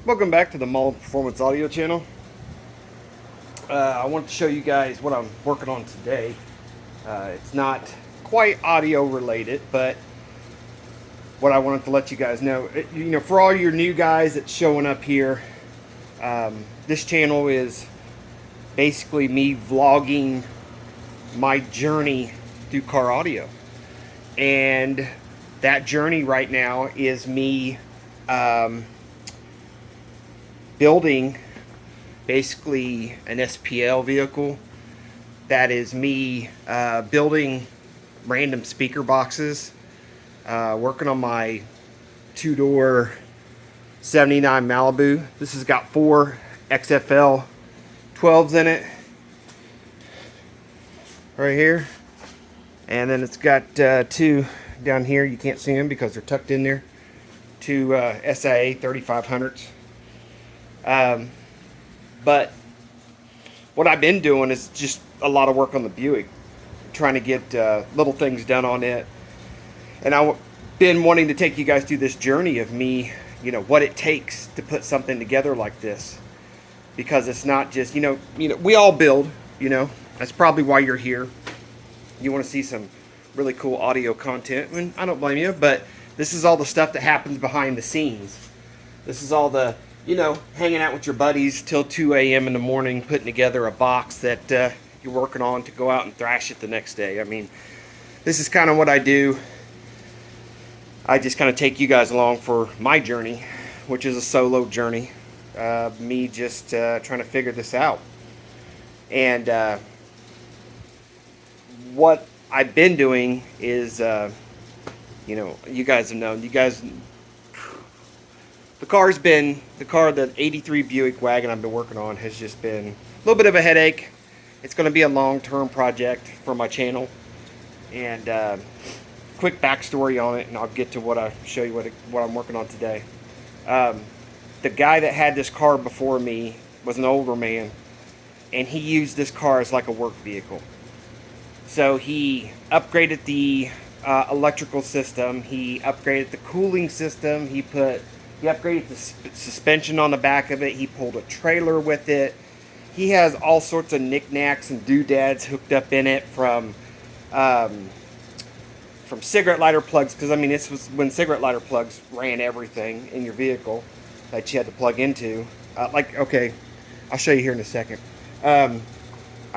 Welcome back to the Mall Performance Audio channel. I want to show you guys what I'm working on today. It's not quite audio related, but what I wanted to let you guys know, for all your new guys that's showing up here, this channel is basically me vlogging my journey through car audio. And that journey right now is me building basically an SPL vehicle. That is me building random speaker boxes, working on my two-door 79 Malibu. This has got 4 XFL 12s in it right here, and then it's got 2 down here. You can't see them because they're tucked in there. 2 SIA 3500s. But what I've been doing is just a lot of work on the Buick, trying to get little things done on it. And I've been wanting to take you guys through this journey of me, what it takes to put something together like this. Because it's not just, we all build, that's probably why you're here. You want to see some really cool audio content, and I don't blame you, but this is all the stuff that happens behind the scenes. This is all the, hanging out with your buddies till 2 a.m. in the morning, putting together a box that you're working on to go out and thrash it the next day. I mean, this is kind of what I do. I just kind of take you guys along for my journey, which is a solo journey. Me just trying to figure this out. And what I've been doing is, you guys have known, the 83 Buick wagon I've been working on has just been a little bit of a headache. It's going to be a long-term project for my channel. And quick backstory on it, and I'll get to show you what I'm working on today. The guy that had this car before me was an older man, and he used this car as like a work vehicle. So he upgraded the electrical system, he upgraded the cooling system, he upgraded the suspension on the back of it, he pulled a trailer with it. He has all sorts of knickknacks and doodads hooked up in it from cigarette lighter plugs, because I mean, this was when cigarette lighter plugs ran everything in your vehicle that you had to plug into. Okay, I'll show you here in a second. I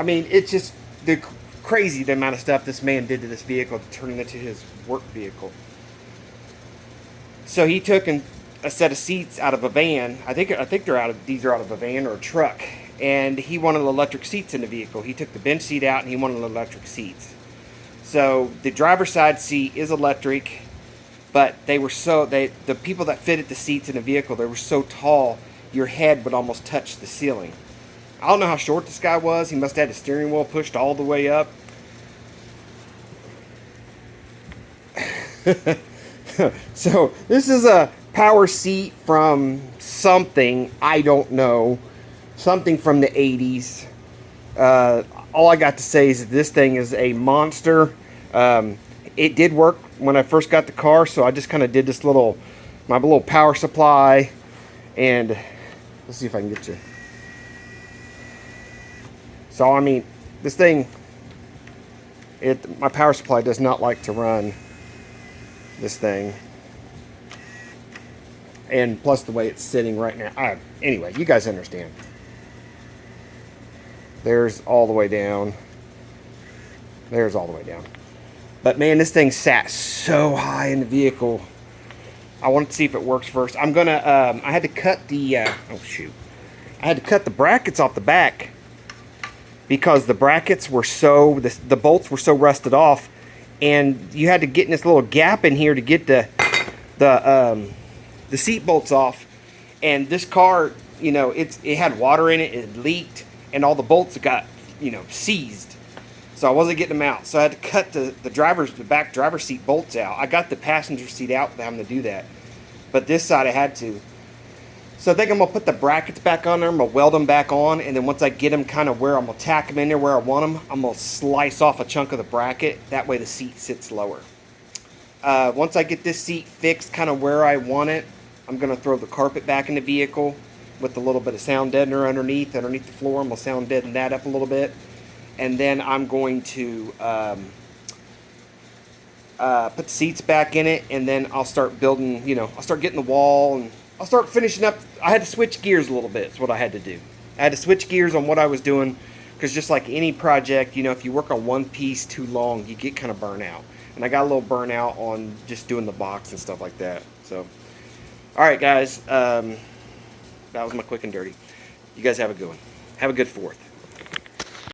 mean, it's just crazy the amount of stuff this man did to this vehicle to turn it into his work vehicle. So he took a set of seats out of a van. I think these are out of a van or a truck, and he wanted electric seats in the vehicle. He took the bench seat out and he wanted electric seats. So the driver's side seat is electric, but the people that fitted the seats in the vehicle, they were so tall, your head would almost touch the ceiling. I don't know how short this guy was. He must have had the steering wheel pushed all the way up. So this is a power seat from something, I don't know, something from the 80s. All I got to say is that this thing is a monster. It did work when I first got the car, so I just kind of did my little power supply, and let's see if I can get you. So I mean, this thing, my power supply does not like to run this thing, and plus the way it's sitting right now. Anyway, you guys understand. There's all the way down. There's all the way down. But man, this thing sat so high in the vehicle. I wanted to see if it works first. I'm gonna. I had to cut the. I had to cut the brackets off the back because the brackets were the bolts were so rusted off, and you had to get in this little gap in here to get the seat bolts off. And this car, it had water in it. It leaked. And all the bolts got, seized. So I wasn't getting them out. So I had to cut the back driver's seat bolts out. I got the passenger seat out without having to do that. But this side I had to. So I think I'm going to put the brackets back on there. I'm going to weld them back on. And then once I get them kind of where I'm going to tack them in there where I want them, I'm going to slice off a chunk of the bracket. That way the seat sits lower. Once I get this seat fixed kind of where I want it, I'm going to throw the carpet back in the vehicle with a little bit of sound deadener underneath the floor. I'm going to sound deaden that up a little bit. And then I'm going to put the seats back in it, and then I'll start building, I'll start getting the wall, and I'll start finishing up. I had to switch gears a little bit. That's what I had to do. I had to switch gears on what I was doing, because just like any project, if you work on one piece too long, you get kind of burnt out. And I got a little burnt out on just doing the box and stuff like that. So, all right, guys, that was my quick and dirty. You guys have a good one. Have a good 4th.